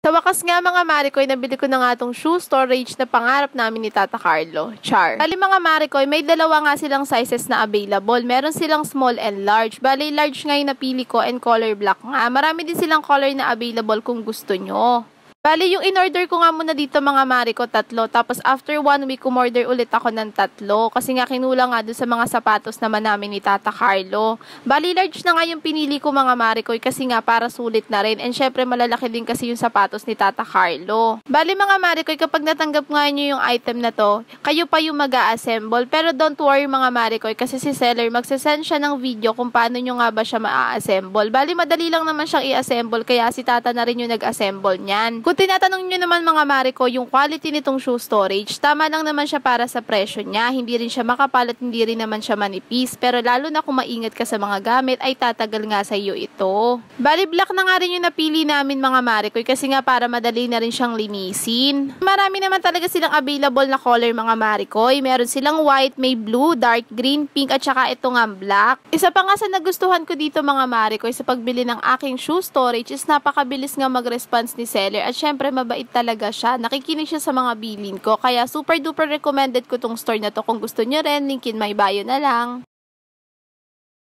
Sa wakas nga mga Marikoy, nabili ko na nga tong shoe storage na pangarap namin ni Tata Carlo. Char. Bali mga Marikoy, may dalawa nga silang sizes na available. Meron silang small and large. Bali large nga yung napili ko and color black nga. Marami din silang color na available kung gusto nyo. Bali, yung in-order ko nga muna dito mga Mariko, 3. Tapos after 1 week, umorder ulit ako ng 3. Kasi nga kinulang nga doon sa mga sapatos naman namin ni Tata Carlo. Bali, large na nga yung pinili ko mga Mariko kasi nga para sulit na rin. And syempre, malalaki din kasi yung sapatos ni Tata Carlo. Bali mga Mariko, kapag natanggap nga nyo yung item na to, kayo pa yung mag-a-assemble. Pero don't worry mga Mariko kasi si seller magsasend siya ng video kung paano nyo nga ba siya ma-assemble. Bali, madali lang naman siyang i-assemble kaya si Tata na rin yung nag-assemble niyan. Kung tinatanong nyo naman mga Mariko, yung quality nitong shoe storage, tama lang naman siya para sa presyo niya. Hindi rin siya makapal at hindi rin naman siya manipis. Pero lalo na kung maingat ka sa mga gamit, ay tatagal nga sa iyo ito. Bali, black na nga rin yung napili namin mga Mariko kasi nga para madali na rin siyang linisin. Marami naman talaga silang available na color mga Mariko. Meron silang white, may blue, dark green, pink at saka ito nga black. Isa pa nga sa nagustuhan ko dito mga Mariko sa pagbili ng aking shoe storage is napakabilis nga mag-response ni seller at syempre mabait talaga siya. Nakikinig siya sa mga bilin ko. Kaya super duper recommended ko tong store na to. Kung gusto nyo rin, link in my bio na lang.